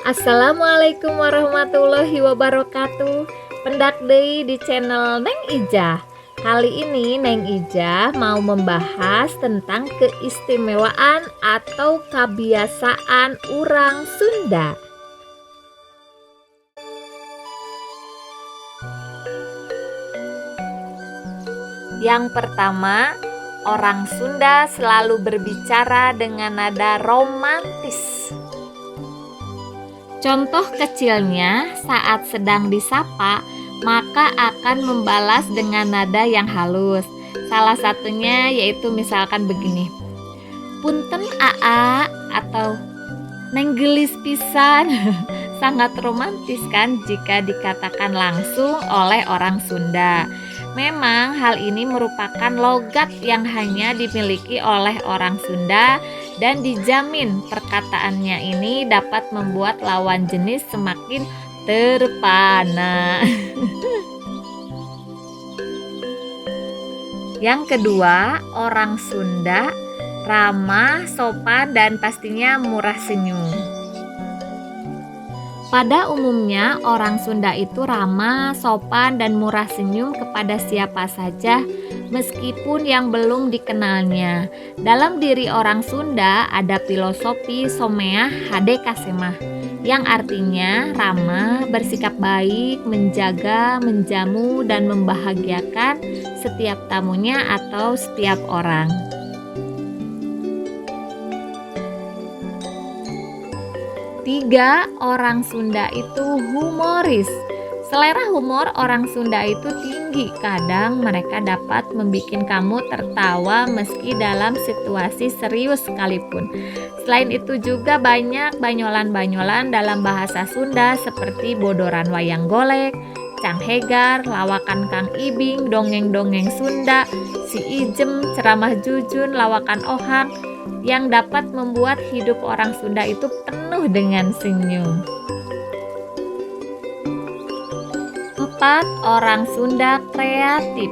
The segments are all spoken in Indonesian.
Assalamualaikum warahmatullahi wabarakatuh. Pendak deui di channel Neng Ijah. Kali ini Neng Ijah mau membahas tentang keistimewaan atau kebiasaan orang Sunda. Yang pertama, orang Sunda selalu berbicara dengan nada romantis. Contoh kecilnya, saat sedang disapa, maka akan membalas dengan nada yang halus. Salah satunya yaitu misalkan begini, "Punten Aa," atau "Neng gelis pisan." Sangat romantis kan jika dikatakan langsung oleh orang Sunda. Memang hal ini merupakan logat yang hanya dimiliki oleh orang Sunda dan dijamin perkataannya ini dapat membuat lawan jenis semakin terpana. Yang kedua, orang Sunda ramah, sopan, dan pastinya murah senyum. Pada umumnya, orang Sunda itu ramah, sopan, dan murah senyum kepada siapa saja, meskipun yang belum dikenalnya. Dalam diri orang Sunda ada filosofi someah hade kasemah, yang artinya ramah, bersikap baik, menjaga, menjamu, dan membahagiakan setiap tamunya atau setiap orang. Tiga, orang Sunda itu humoris. Selera humor orang Sunda itu tinggi. Kadang mereka dapat membuat kamu tertawa meski dalam situasi serius sekalipun. Selain itu juga banyak banyolan-banyolan dalam bahasa Sunda seperti bodoran wayang golek, canghegar, lawakan Kang Ibing, dongeng-dongeng Sunda, si Ijem, ceramah jujun, lawakan ohang, yang dapat membuat hidup orang Sunda itu penuh dengan senyum. 4. Orang Sunda kreatif.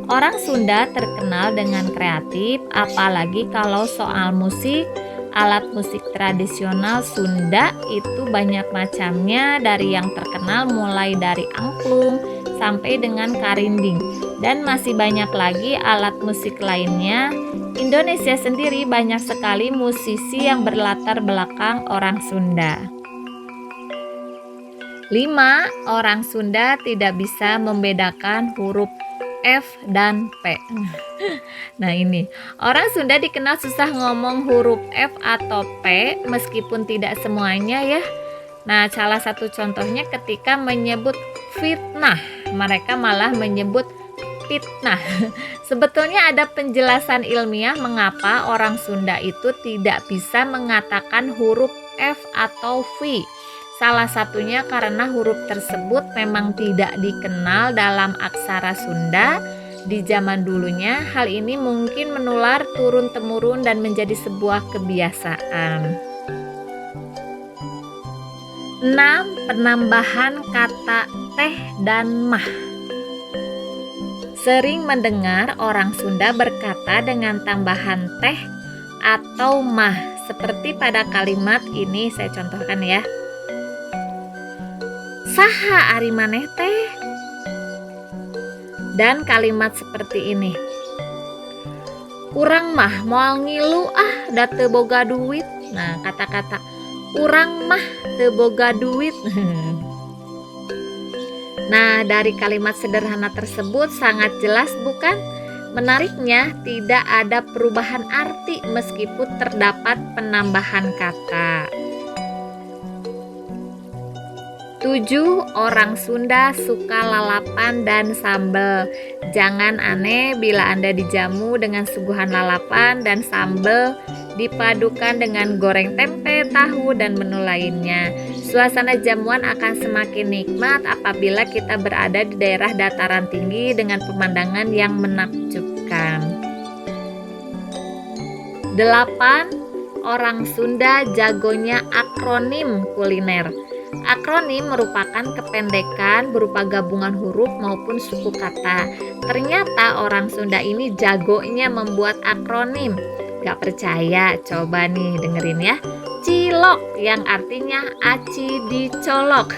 Orang Sunda terkenal dengan kreatif, apalagi kalau soal musik. Alat musik tradisional Sunda itu banyak macamnya, dari yang terkenal mulai dari angklung sampai dengan karinding, dan masih banyak lagi alat musik lainnya. Indonesia sendiri banyak sekali musisi yang berlatar belakang orang Sunda. 5. Orang Sunda tidak bisa membedakan huruf F dan P. Nah ini, orang Sunda dikenal susah ngomong huruf F atau P meskipun tidak semuanya ya. Nah, salah satu contohnya ketika menyebut fitnah, mereka malah menyebut fitnah. Sebetulnya ada penjelasan ilmiah mengapa orang Sunda itu tidak bisa mengatakan huruf F atau V. Salah satunya karena huruf tersebut memang tidak dikenal dalam aksara Sunda di zaman dulunya. Hal ini mungkin menular turun-temurun dan menjadi sebuah kebiasaan. 6. Penambahan kata teh dan mah. Sering mendengar orang Sunda berkata dengan tambahan teh atau mah, seperti pada kalimat ini saya contohkan ya. Saha ari maneh teh? Dan kalimat seperti ini. Urang mah moal ngilu da teu boga duit. Nah, kata-kata urang mah teu boga duit. Nah, dari kalimat sederhana tersebut sangat jelas bukan? Menariknya, tidak ada perubahan arti meskipun terdapat penambahan kata. 7. Orang Sunda suka lalapan dan sambal. Jangan aneh bila Anda dijamu dengan suguhan lalapan dan sambal dipadukan dengan goreng tempe, tahu, dan menu lainnya. Suasana jamuan akan semakin nikmat apabila kita berada di daerah dataran tinggi dengan pemandangan yang menakjubkan. 8. Orang Sunda jagonya akronim kuliner. Akronim merupakan kependekan berupa gabungan huruf maupun suku kata. Ternyata orang Sunda ini jagonya membuat akronim. Gak percaya? Coba nih dengerin ya. cilok yang artinya aci dicolok.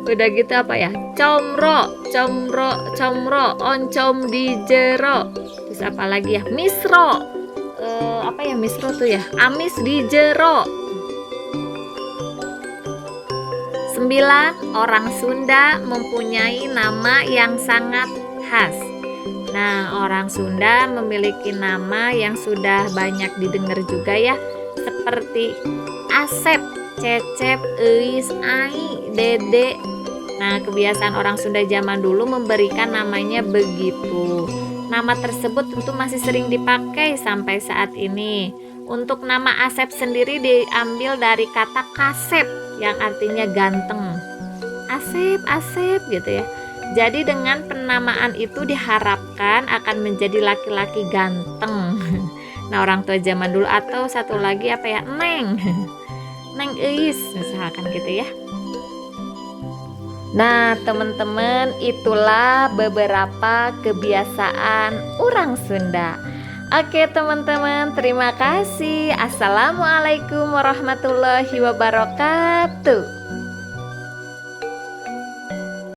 Udah gitu apa ya? Comro, oncom di jero. Terus apa lagi ya? Misro. Apa ya misro tuh ya? Amis di jero. 9. Orang Sunda mempunyai nama yang sangat khas. Nah, orang Sunda memiliki nama yang sudah banyak didengar juga ya, seperti Asep, Cecep, Eis, Ai, Dede. Nah, kebiasaan orang Sunda zaman dulu memberikan namanya begitu. Nama tersebut tentu masih sering dipakai sampai saat ini. Untuk nama Asep sendiri diambil dari kata kasep yang artinya ganteng. Asep gitu ya. Jadi dengan penamaan itu diharapkan akan menjadi laki-laki ganteng. Nah, orang tua zaman dulu atau satu lagi apa ya? Neng Eis misalkan gitu ya. Nah, teman-teman, itulah beberapa kebiasaan orang Sunda. Oke, teman-teman, terima kasih. Assalamualaikum warahmatullahi wabarakatuh.